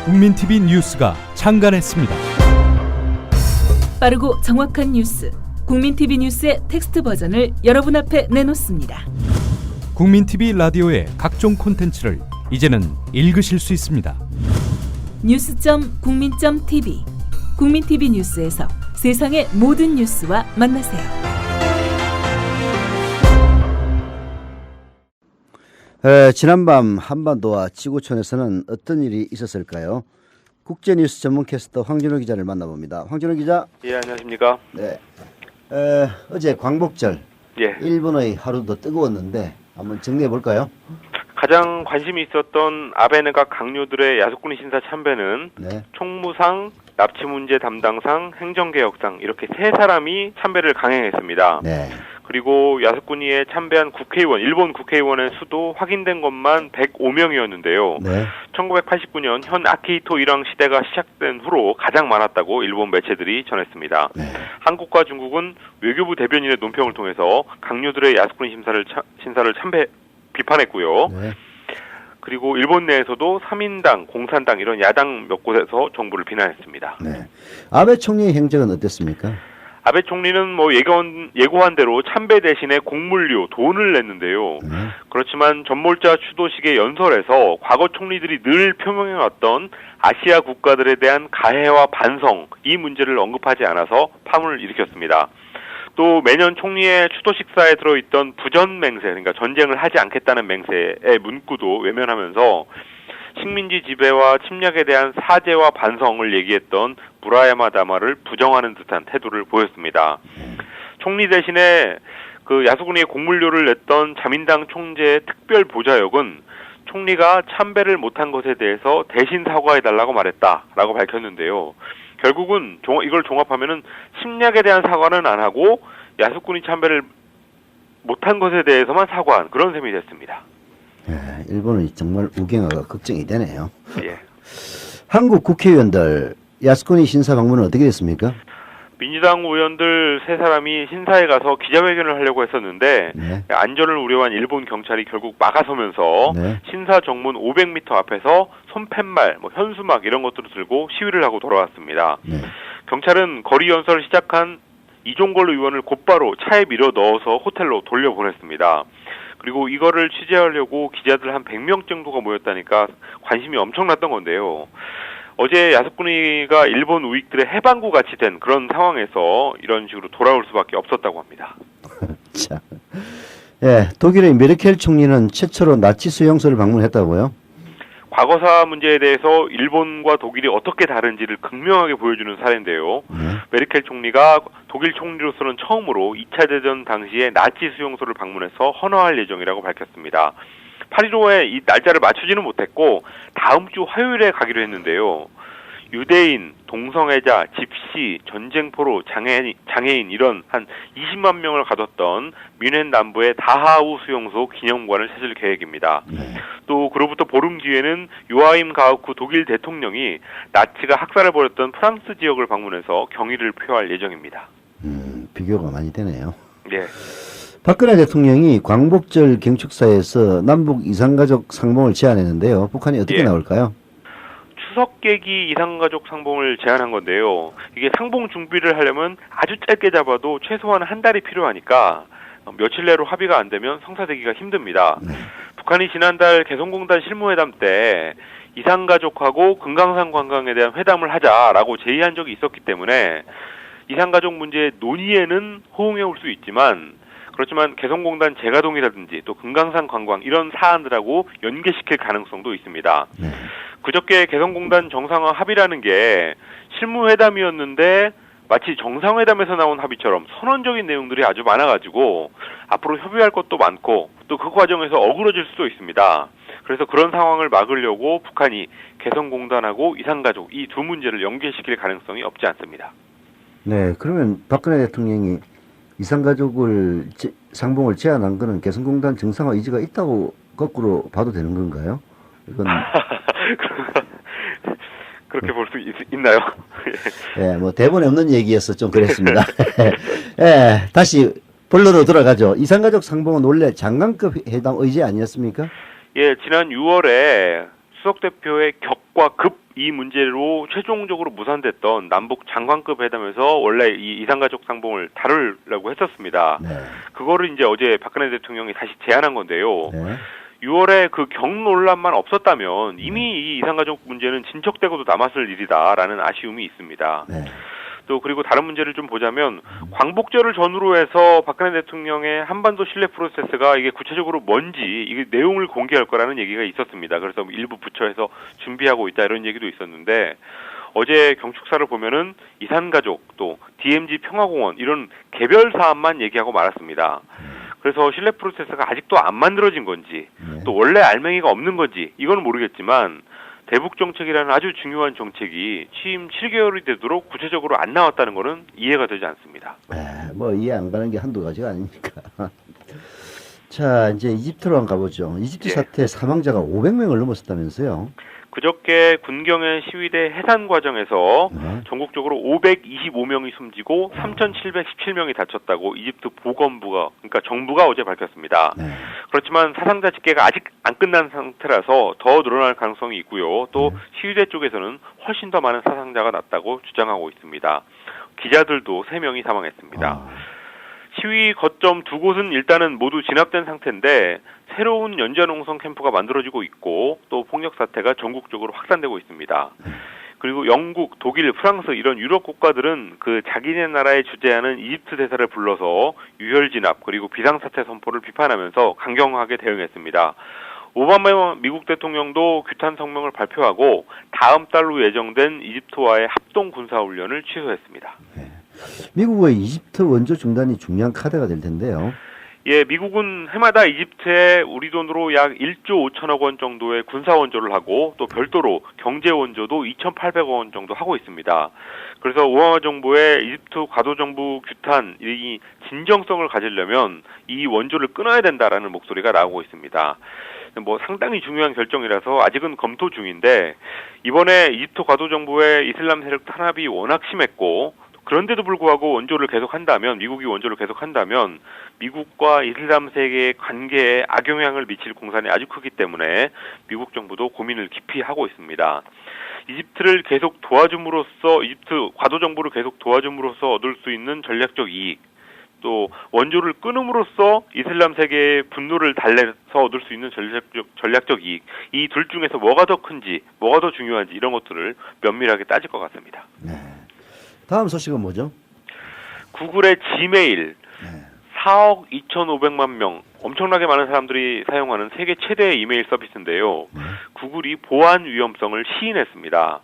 국민TV 뉴스가 창간했습니다. 빠르고 정확한 뉴스, 국민TV 뉴스의 텍스트 버전을 여러분 앞에 내놓습니다. 국민TV 라디오의 각종 콘텐츠를 이제는 읽으실 수 있습니다. 뉴스.국민.tv 국민TV 뉴스에서 세상의 모든 뉴스와 만나세요. 지난밤 한반도와 지구촌에서는 어떤 일이 있었을까요? 국제뉴스 전문 캐스터 황준호 기자를 만나봅니다. 황준호 기자. 예, 안녕하십니까. 네. 어제 광복절. 예. 일본의 하루도 뜨거웠는데 한번 정리해 볼까요? 가장 관심이 있었던 아베 내각 강요들의 야스쿠니 신사 참배는 네. 총무상, 납치 문제 담당상, 행정개혁상 이렇게 세 사람이 참배를 강행했습니다. 네. 그리고 야스쿠니에 참배한 국회의원, 일본 국회의원의 수도 확인된 것만 105명이었는데요. 네. 1989년 현 아키히토 일왕 시대가 시작된 후로 가장 많았다고 일본 매체들이 전했습니다. 네. 한국과 중국은 외교부 대변인의 논평을 통해서 강요들의 야스쿠니 신사를 비판했고요. 네. 그리고 일본 내에서도 3인당, 공산당 이런 야당 몇 곳에서 정부를 비난했습니다. 네. 아베 총리의 행적은 어땠습니까? 아베 총리는 예고한 대로 참배 대신에 곡물료, 돈을 냈는데요. 그렇지만 전몰자 추도식의 연설에서 과거 총리들이 늘 표명해왔던 아시아 국가들에 대한 가해와 반성, 이 문제를 언급하지 않아서 파문을 일으켰습니다. 또 매년 총리의 추도식사에 들어있던 부전 맹세, 그러니까 전쟁을 하지 않겠다는 맹세의 문구도 외면하면서 식민지 지배와 침략에 대한 사죄와 반성을 얘기했던 무라야마 다마를 부정하는 듯한 태도를 보였습니다. 총리 대신에 그 야스쿠니에 곡물료를 냈던 자민당 총재의 특별 보좌역은 총리가 참배를 못한 것에 대해서 대신 사과해달라고 말했다라고 밝혔는데요. 결국은 이걸 종합하면은 침략에 대한 사과는 안 하고 야스쿠니 참배를 못한 것에 대해서만 사과한 그런 셈이 됐습니다. 예, 일본은 정말 우경화가 걱정이 되네요. 예. 한국 국회의원들 야스쿠니 신사 방문은 어떻게 됐습니까? 민주당 의원들 세 사람이 신사에 가서 기자회견을 하려고 했었는데 네. 안전을 우려한 일본 경찰이 결국 막아서면서 네. 신사 정문 500m 앞에서 손팻말, 현수막 이런 것들을 들고 시위를 하고 돌아왔습니다. 네. 경찰은 거리 연설을 시작한 이종걸 의원을 곧바로 차에 밀어 넣어서 호텔로 돌려보냈습니다. 그리고 이거를 취재하려고 기자들 한 100명 정도가 모였다니까 관심이 엄청났던 건데요. 어제 야스쿠니가 일본 우익들의 해방구 같이 된 그런 상황에서 이런 식으로 돌아올 수밖에 없었다고 합니다. 자, 예, 독일의 메르켈 총리는 최초로 나치 수용소를 방문했다고요? 과거사 문제에 대해서 일본과 독일이 어떻게 다른지를 극명하게 보여주는 사례인데요. 메르켈 총리가 독일 총리로서는 처음으로 2차 대전 당시에 나치 수용소를 방문해서 헌화할 예정이라고 밝혔습니다. 8.15에 이 날짜를 맞추지는 못했고 다음 주 화요일에 가기로 했는데요. 유대인, 동성애자, 집시, 전쟁포로, 장애인 이런 한 20만 명을 가뒀던 뮌헨 남부의 다하우 수용소 기념관을 찾을 계획입니다. 또 그로부터 보름 뒤에는 요하임 가우크 독일 대통령이 나치가 학살을 벌였던 프랑스 지역을 방문해서 경의를 표할 예정입니다. 비교가 많이 되네요. 네. 박근혜 대통령이 광복절 경축사에서 남북 이산가족 상봉을 제안했는데요. 북한이 어떻게 나올까요? 추석 계기 이산가족 상봉을 제안한 건데요. 이게 상봉 준비를 하려면 아주 짧게 잡아도 최소한 한 달이 필요하니까 며칠 내로 합의가 안 되면 성사되기가 힘듭니다. 북한이 지난달 개성공단 실무회담 때 이산가족하고 금강산 관광에 대한 회담을 하자라고 제의한 적이 있었기 때문에 이산가족 문제의 논의에는 호응해 올 수 있지만 그렇지만 개성공단 재가동이라든지 또 금강산 관광 이런 사안들하고 연계시킬 가능성도 있습니다. 그저께 개성공단 정상화 합의라는 게 실무회담이었는데 마치 정상회담에서 나온 합의처럼 선언적인 내용들이 아주 많아가지고 앞으로 협의할 것도 많고 또 그 과정에서 어그러질 수도 있습니다. 그래서 그런 상황을 막으려고 북한이 개성공단하고 이산가족 이 두 문제를 연계시킬 가능성이 없지 않습니다. 네, 그러면 박근혜 대통령이 이산가족을 상봉을 제안한 거는 개성공단 정상화 의지가 있다고 거꾸로 봐도 되는 건가요? 이건 그렇게 볼 수 있나요? 예, 뭐 대본에 없는 얘기여서 좀 그랬습니다. 예, 다시 본론으로 돌아가죠. 이산가족 상봉은 원래 장관급 회담 의제 아니었습니까? 예, 지난 6월에 수석 대표의 격과 급 이 문제로 최종적으로 무산됐던 남북 장관급 회담에서 원래 이 이산가족 상봉을 다루려고 했었습니다. 네. 그거를 이제 어제 박근혜 대통령이 다시 제안한 건데요. 네. 6월에 그 경 논란만 없었다면 이미 이 이산가족 문제는 진척되고도 남았을 일이다라는 아쉬움이 있습니다. 네. 또 그리고 다른 문제를 좀 보자면 광복절을 전후로 해서 박근혜 대통령의 한반도 신뢰 프로세스가 이게 구체적으로 뭔지 이게 내용을 공개할 거라는 얘기가 있었습니다. 그래서 일부 부처에서 준비하고 있다 이런 얘기도 있었는데 어제 경축사를 보면은 이산가족 또 DMZ 평화공원 이런 개별 사안만 얘기하고 말았습니다. 그래서 신뢰 프로세스가 아직도 안 만들어진 건지 또 원래 알맹이가 없는 건지 이건 모르겠지만 대북 정책이라는 아주 중요한 정책이 취임 7개월이 되도록 구체적으로 안 나왔다는 것은 이해가 되지 않습니다. 뭐 이해 안 가는 게 한두 가지가 아니니까. 자, 이제 이집트로 한번 가보죠. 이집트 사태 사망자가 500명을 넘었었다면서요? 그저께 군경의 시위대 해산 과정에서 전국적으로 525명이 숨지고 3,717명이 다쳤다고 이집트 보건부가 그러니까 정부가 어제 밝혔습니다. 그렇지만 사상자 집계가 아직 안 끝난 상태라서 더 늘어날 가능성이 있고요. 또 시위대 쪽에서는 훨씬 더 많은 사상자가 났다고 주장하고 있습니다. 기자들도 3명이 사망했습니다. 시위 거점 두 곳은 일단은 모두 진압된 상태인데 새로운 연좌농성 캠프가 만들어지고 있고 또 폭력 사태가 전국적으로 확산되고 있습니다. 그리고 영국, 독일, 프랑스 이런 유럽 국가들은 그 자기네 나라에 주재하는 이집트 대사를 불러서 유혈 진압 그리고 비상사태 선포를 비판하면서 강경하게 대응했습니다. 오바마 미국 대통령도 규탄 성명을 발표하고 다음 달로 예정된 이집트와의 합동 군사훈련을 취소했습니다. 미국의 이집트 원조 중단이 중요한 카드가 될 텐데요. 예, 미국은 해마다 이집트에 우리 돈으로 약 1조 5천억 원 정도의 군사 원조를 하고 또 별도로 경제 원조도 2,800억 원 정도 하고 있습니다. 그래서 오바마 정부의 이집트 과도정부 규탄 이 진정성을 가지려면 이 원조를 끊어야 된다라는 목소리가 나오고 있습니다. 뭐 상당히 중요한 결정이라서 아직은 검토 중인데 이번에 이집트 과도정부의 이슬람 세력 탄압이 워낙 심했고 그런데도 불구하고 원조를 계속한다면 미국이 원조를 계속한다면 미국과 이슬람 세계의 관계에 악영향을 미칠 공산이 아주 크기 때문에 미국 정부도 고민을 깊이 하고 있습니다. 이집트를 계속 도와줌으로써 이집트 과도 정부를 계속 도와줌으로써 얻을 수 있는 전략적 이익 또 원조를 끊음으로써 이슬람 세계의 분노를 달래서 얻을 수 있는 전략적 이익 이 둘 중에서 뭐가 더 큰지 뭐가 더 중요한지 이런 것들을 면밀하게 따질 것 같습니다. 네. 다음 소식은 뭐죠? 구글의 지메일 4억 2,500만 명 엄청나게 많은 사람들이 사용하는 세계 최대의 이메일 서비스인데요. 구글이 보안 위험성을 시인했습니다.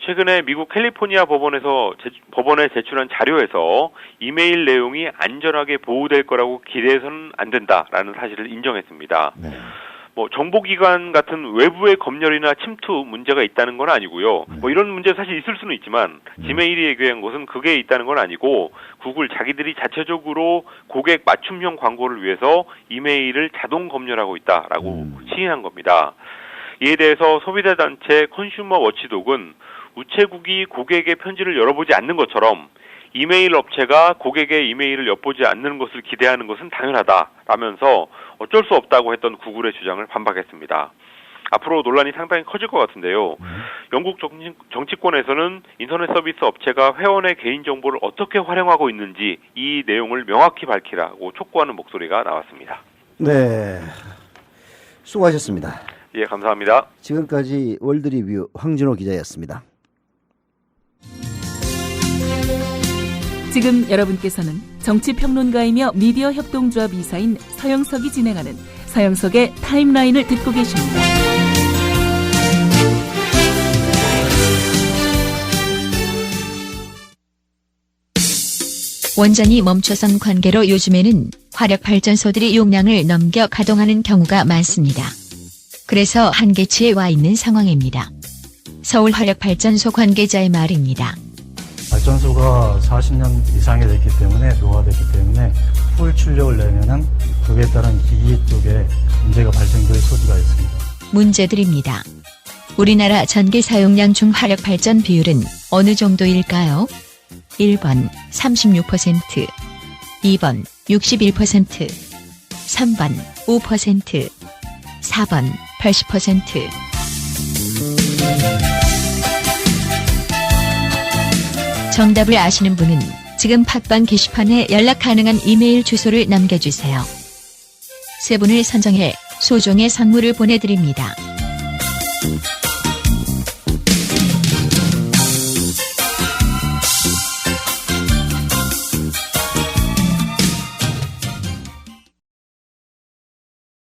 최근에 미국 캘리포니아 법원에 제출한 자료에서 이메일 내용이 안전하게 보호될 거라고 기대해서는 안 된다라는 사실을 인정했습니다. 뭐 정보기관 같은 외부의 검열이나 침투 문제가 있다는 건 아니고요. 뭐 이런 문제 사실 있을 수는 있지만 지메일이 얘기한 것은 그게 있다는 건 아니고 구글 자기들이 자체적으로 고객 맞춤형 광고를 위해서 이메일을 자동 검열하고 있다라고 시인한 겁니다. 이에 대해서 소비자 단체 컨슈머 워치독은 우체국이 고객의 편지를 열어보지 않는 것처럼 이메일 업체가 고객의 이메일을 엿보지 않는 것을 기대하는 것은 당연하다라면서 어쩔 수 없다고 했던 구글의 주장을 반박했습니다. 앞으로 논란이 상당히 커질 것 같은데요. 영국 정치권에서는 인터넷 서비스 업체가 회원의 개인정보를 어떻게 활용하고 있는지 이 내용을 명확히 밝히라고 촉구하는 목소리가 나왔습니다. 네, 수고하셨습니다. 예, 감사합니다. 지금까지 월드리뷰 황진호 기자였습니다. 지금 여러분께서는 정치평론가이며 미디어 협동조합 이사인 서영석이 진행하는 서영석의 타임라인을 듣고 계십니다. 원전이 멈춰선 관계로 요즘에는 화력발전소들이 용량을 넘겨 가동하는 경우가 많습니다. 그래서 한계치에 와 있는 상황입니다. 서울화력발전소 관계자의 말입니다. 발전소가 40년 이상이 됐기 때문에 노화됐기 때문에 풀 출력을 내면은 그에 따른 기기 쪽에 문제가 발생될 소지가 있습니다. 문제들입니다. 우리나라 전기 사용량 중 화력 발전 비율은 어느 정도일까요? 1번 36%, 2번 61%, 3번 5%, 4번 80%. 정답을 아시는 분은 지금 팟빵 게시판에 연락 가능한 이메일 주소를 남겨주세요. 3분을 선정해 소정의 선물을 보내드립니다.